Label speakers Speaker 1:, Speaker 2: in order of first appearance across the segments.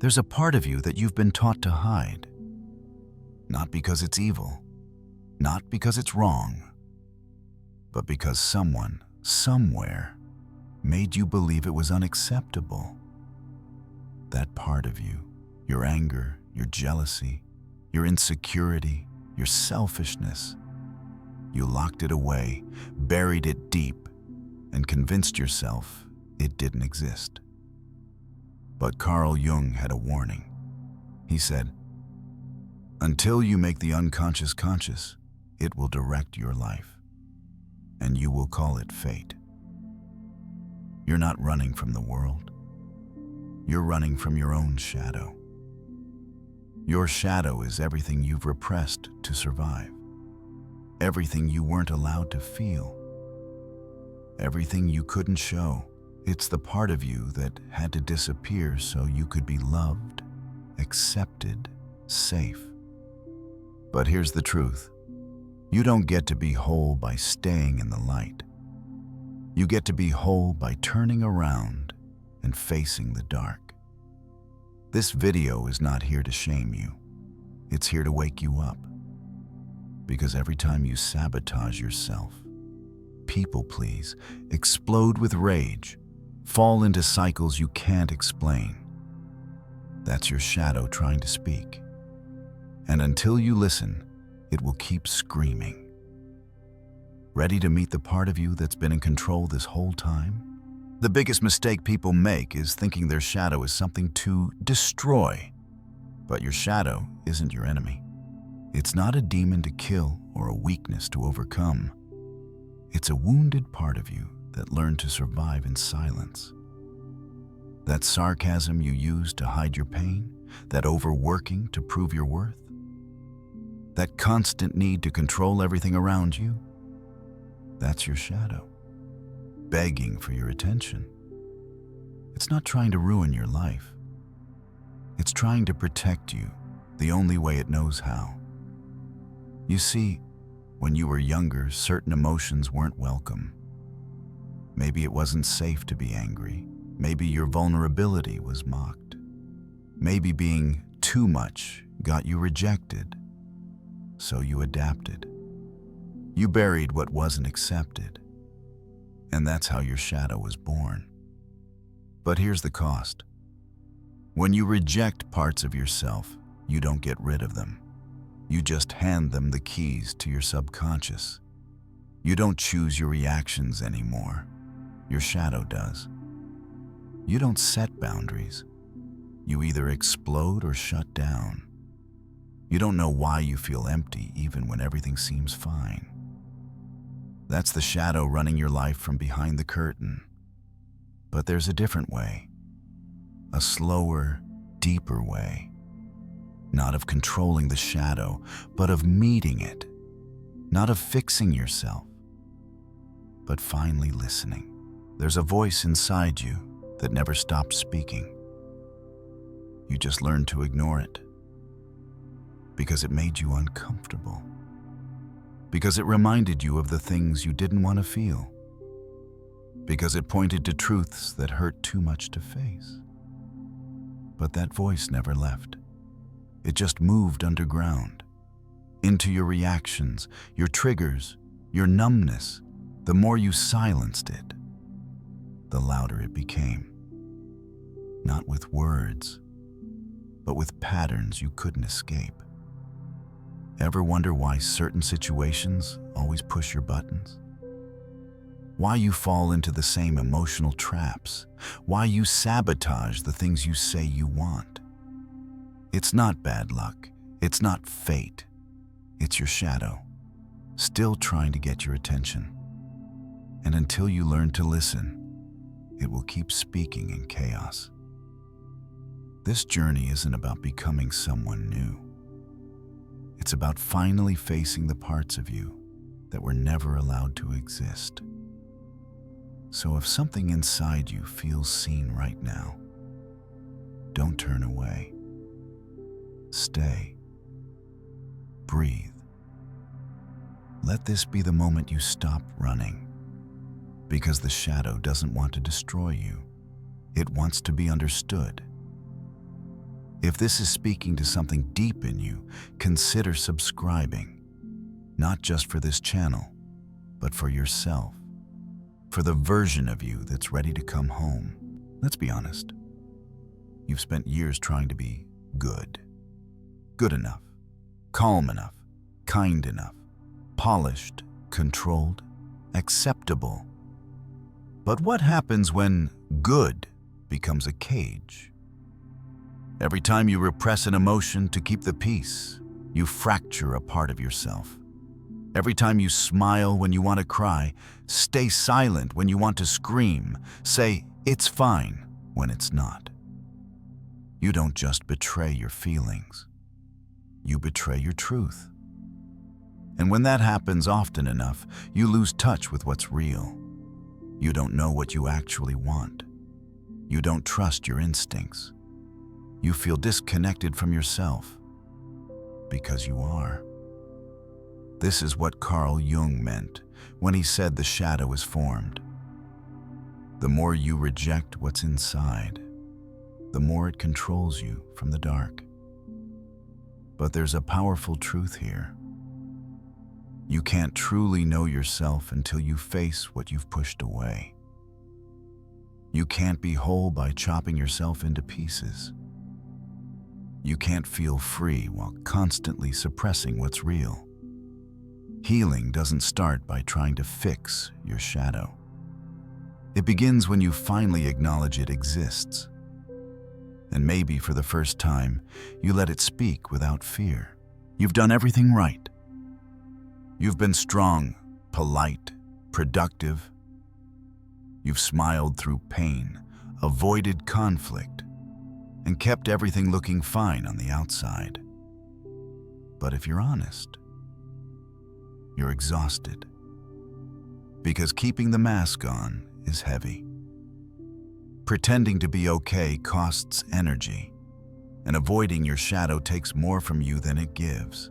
Speaker 1: There's a part of you that you've been taught to hide. Not because it's evil, not because it's wrong, but because someone, somewhere, made you believe it was unacceptable. That part of you, your anger, your jealousy, your insecurity, your selfishness, you locked it away, buried it deep, and convinced yourself it didn't exist. But Carl Jung had a warning. He said, "Until you make the unconscious conscious, it will direct your life, and you will call it fate." You're not running from the world. You're running from your own shadow. Your shadow is everything you've repressed to survive, everything you weren't allowed to feel, everything you couldn't show. It's the part of you that had to disappear so you could be loved, accepted, safe. But here's the truth. You don't get to be whole by staying in the light. You get to be whole by turning around and facing the dark. This video is not here to shame you. It's here to wake you up. Because every time you sabotage yourself, people please, explode with rage, fall into cycles you can't explain, that's your shadow trying to speak. And until you listen, it will keep screaming. Ready to meet the part of you that's been in control this whole time? The biggest mistake people make is thinking their shadow is something to destroy. But your shadow isn't your enemy. It's not a demon to kill or a weakness to overcome. It's a wounded part of you that learned to survive in silence. That sarcasm you use to hide your pain, that overworking to prove your worth, that constant need to control everything around you, that's your shadow, begging for your attention. It's not trying to ruin your life. It's trying to protect you the only way it knows how. You see, when you were younger, certain emotions weren't welcome. Maybe it wasn't safe to be angry. Maybe your vulnerability was mocked. Maybe being too much got you rejected. So you adapted. You buried what wasn't accepted. And that's how your shadow was born. But here's the cost. When you reject parts of yourself, you don't get rid of them. You just hand them the keys to your subconscious. You don't choose your reactions anymore. Your shadow does. You don't set boundaries. You either explode or shut down. You don't know why you feel empty even when everything seems fine. That's the shadow running your life from behind the curtain. But there's a different way. A slower, deeper way. Not of controlling the shadow, but of meeting it. Not of fixing yourself, but finally listening. There's a voice inside you that never stops speaking. You just learned to ignore it because it made you uncomfortable. Because it reminded you of the things you didn't want to feel. Because it pointed to truths that hurt too much to face. But that voice never left. It just moved underground, into your reactions, your triggers, your numbness. The more you silenced it, the louder it became. Not with words, but with patterns you couldn't escape. Ever wonder why certain situations always push your buttons? Why you fall into the same emotional traps? Why you sabotage the things you say you want? It's not bad luck. It's not fate. It's your shadow, still trying to get your attention. And until you learn to listen, it will keep speaking in chaos. This journey isn't about becoming someone new. It's about finally facing the parts of you that were never allowed to exist. So if something inside you feels seen right now, don't turn away. Stay. Breathe. Let this be the moment you stop running. Because the shadow doesn't want to destroy you. It wants to be understood. If this is speaking to something deep in you, consider subscribing, not just for this channel, but for yourself, for the version of you that's ready to come home. Let's be honest. You've spent years trying to be good enough, calm enough, kind enough, polished, controlled, acceptable. But what happens when good becomes a cage? Every time you repress an emotion to keep the peace, you fracture a part of yourself. Every time you smile when you want to cry, stay silent when you want to scream, say, "It's fine," when it's not. You don't just betray your feelings. You betray your truth. And when that happens often enough, you lose touch with what's real. You don't know what you actually want. You don't trust your instincts. You feel disconnected from yourself because you are. This is what Carl Jung meant when he said the shadow is formed. The more you reject what's inside, the more it controls you from the dark. But there's a powerful truth here. You can't truly know yourself until you face what you've pushed away. You can't be whole by chopping yourself into pieces. You can't feel free while constantly suppressing what's real. Healing doesn't start by trying to fix your shadow. It begins when you finally acknowledge it exists. And maybe for the first time, you let it speak without fear. You've done everything right. You've been strong, polite, productive. You've smiled through pain, avoided conflict, and kept everything looking fine on the outside. But if you're honest, you're exhausted. Because keeping the mask on is heavy. Pretending to be okay costs energy, and avoiding your shadow takes more from you than it gives.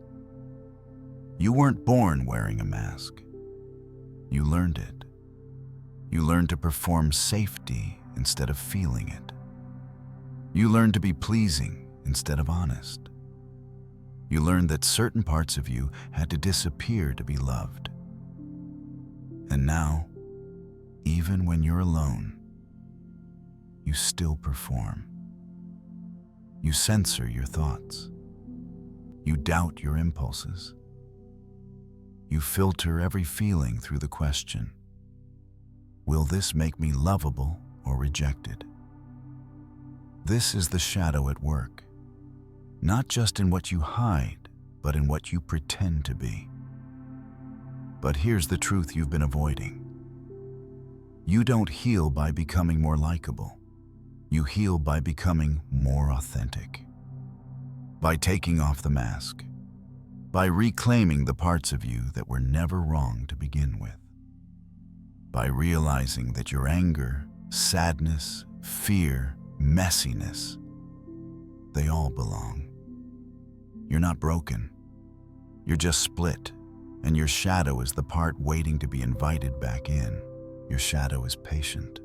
Speaker 1: You weren't born wearing a mask. You learned it. You learned to perform safety instead of feeling it. You learned to be pleasing instead of honest. You learned that certain parts of you had to disappear to be loved. And now, even when you're alone, you still perform. You censor your thoughts. You doubt your impulses. You filter every feeling through the question, will this make me lovable or rejected? This is the shadow at work, not just in what you hide, but in what you pretend to be. But here's the truth you've been avoiding. You don't heal by becoming more likable. You heal by becoming more authentic. By taking off the mask. By reclaiming the parts of you that were never wrong to begin with. By realizing that your anger, sadness, fear, messiness, they all belong. You're not broken. You're just split, and your shadow is the part waiting to be invited back in. Your shadow is patient.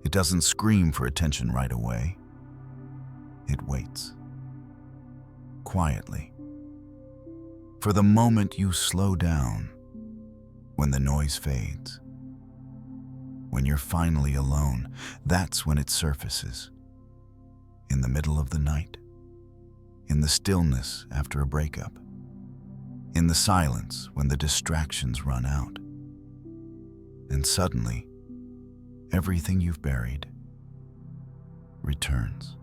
Speaker 1: It doesn't scream for attention right away. It waits. Quietly. For the moment you slow down, when the noise fades. When you're finally alone, that's when it surfaces. In the middle of the night. In the stillness after a breakup. In the silence when the distractions run out. And suddenly, everything you've buried returns.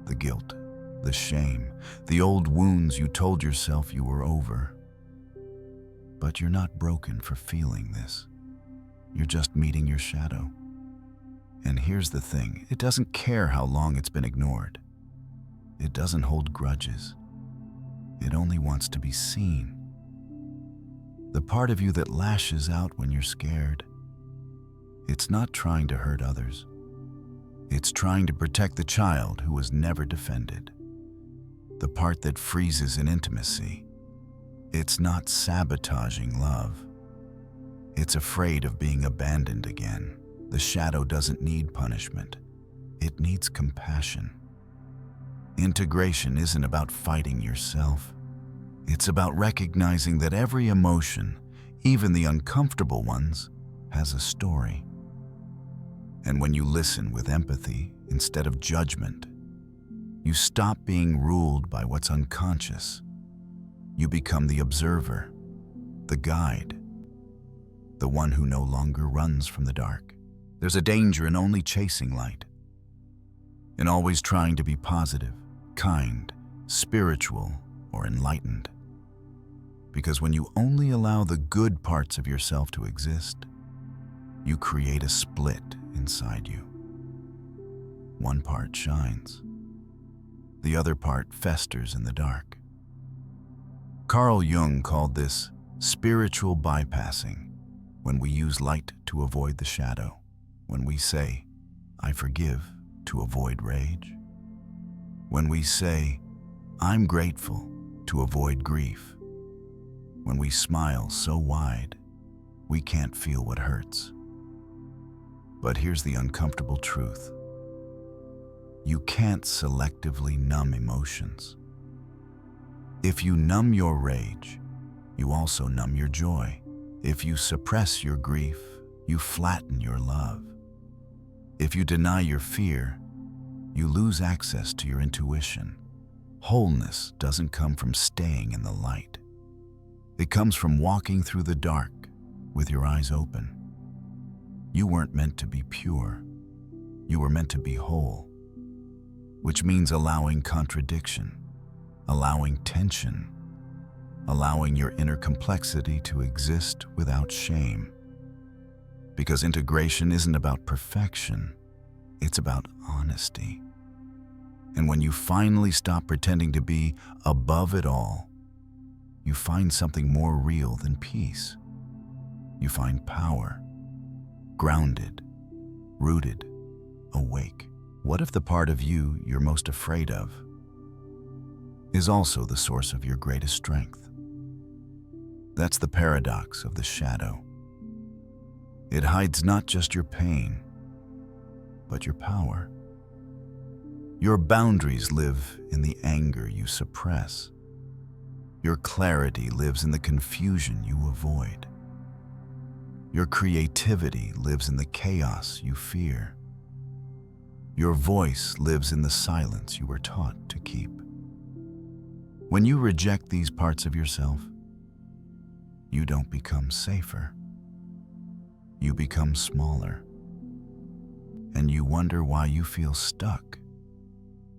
Speaker 1: The guilt, the shame, the old wounds you told yourself you were over. But you're not broken for feeling this. You're just meeting your shadow. And here's the thing, it doesn't care how long it's been ignored. It doesn't hold grudges. It only wants to be seen. The part of you that lashes out when you're scared, it's not trying to hurt others. It's trying to protect the child who was never defended. The part that freezes in intimacy. It's not sabotaging love. It's afraid of being abandoned again. The shadow doesn't need punishment. It needs compassion. Integration isn't about fighting yourself. It's about recognizing that every emotion, even the uncomfortable ones, has a story. And when you listen with empathy instead of judgment, you stop being ruled by what's unconscious. You become the observer, the guide, the one who no longer runs from the dark. There's a danger in only chasing light, in always trying to be positive, kind, spiritual, or enlightened. Because when you only allow the good parts of yourself to exist, you create a split inside you. One part shines. The other part festers in the dark. Carl Jung called this spiritual bypassing, when we use light to avoid the shadow, when we say, "I forgive," to avoid rage, when we say, "I'm grateful," to avoid grief, when we smile so wide we can't feel what hurts. But here's the uncomfortable truth. You can't selectively numb emotions. If you numb your rage, you also numb your joy. If you suppress your grief, you flatten your love. If you deny your fear, you lose access to your intuition. Wholeness doesn't come from staying in the light. It comes from walking through the dark with your eyes open. You weren't meant to be pure. You were meant to be whole, which means allowing contradiction, allowing tension, allowing your inner complexity to exist without shame. Because integration isn't about perfection, it's about honesty. And when you finally stop pretending to be above it all, you find something more real than peace. You find power, grounded, rooted, awake. What if the part of you you're most afraid of is also the source of your greatest strength? That's the paradox of the shadow. It hides not just your pain, but your power. Your boundaries live in the anger you suppress. Your clarity lives in the confusion you avoid. Your creativity lives in the chaos you fear. Your voice lives in the silence you were taught to keep. When you reject these parts of yourself, you don't become safer. You become smaller. And you wonder why you feel stuck,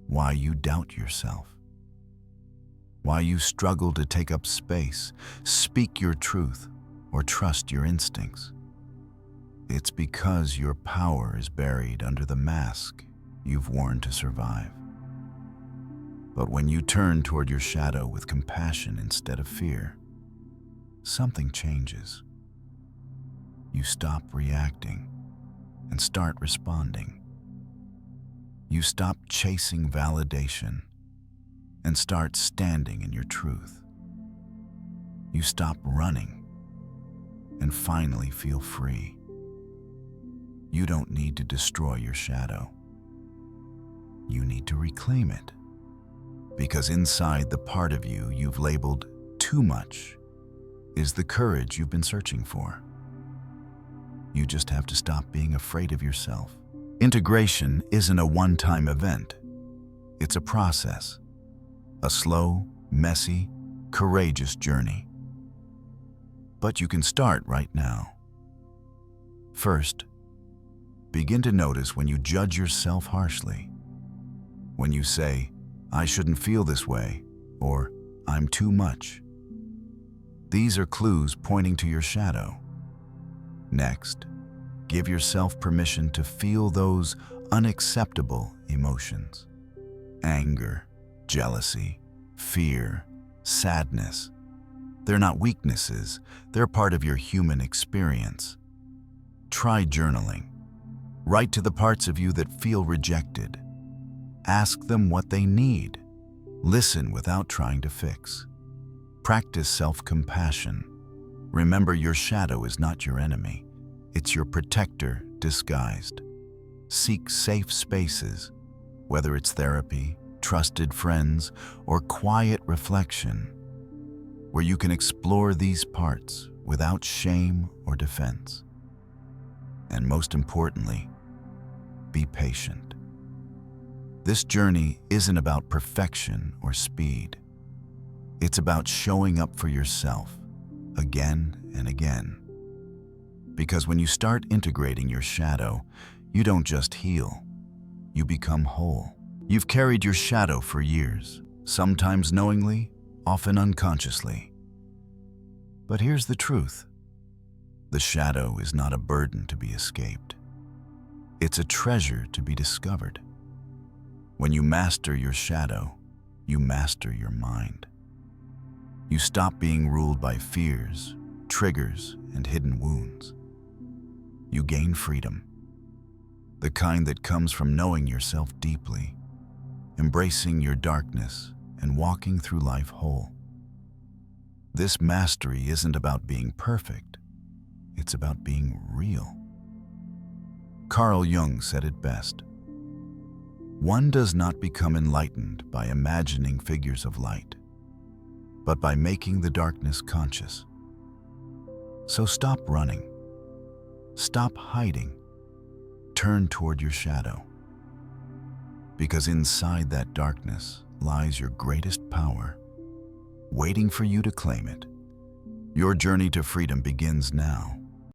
Speaker 1: why you doubt yourself, why you struggle to take up space, speak your truth, or trust your instincts. It's because your power is buried under the mask you've worn to survive. But when you turn toward your shadow with compassion instead of fear, something changes. You stop reacting and start responding. You stop chasing validation and start standing in your truth. You stop running and finally feel free. You don't need to destroy your shadow. You need to reclaim it. Because inside the part of you you've labeled too much is the courage you've been searching for. You just have to stop being afraid of yourself. Integration isn't a one-time event. It's a process. A slow, messy, courageous journey. But you can start right now. First, begin to notice when you judge yourself harshly. When you say, "I shouldn't feel this way," or "I'm too much." These are clues pointing to your shadow. Next, give yourself permission to feel those unacceptable emotions. Anger, jealousy, fear, sadness. They're not weaknesses, they're part of your human experience. Try journaling. Write to the parts of you that feel rejected. Ask them what they need. Listen without trying to fix. Practice self-compassion. Remember, your shadow is not your enemy. It's your protector disguised. Seek safe spaces, whether it's therapy, trusted friends, or quiet reflection, where you can explore these parts without shame or defense. And most importantly, be patient. This journey isn't about perfection or speed. It's about showing up for yourself again and again. Because when you start integrating your shadow, you don't just heal, you become whole. You've carried your shadow for years, sometimes knowingly, often unconsciously. But here's the truth. The shadow is not a burden to be escaped. It's a treasure to be discovered. When you master your shadow, you master your mind. You stop being ruled by fears, triggers, and hidden wounds. You gain freedom, the kind that comes from knowing yourself deeply, embracing your darkness, and walking through life whole. This mastery isn't about being perfect, it's about being real. Carl Jung said it best. One does not become enlightened by imagining figures of light, but by making the darkness conscious. So stop running. Stop hiding. Turn toward your shadow. Because inside that darkness lies your greatest power, waiting for you to claim it. Your journey to freedom begins now.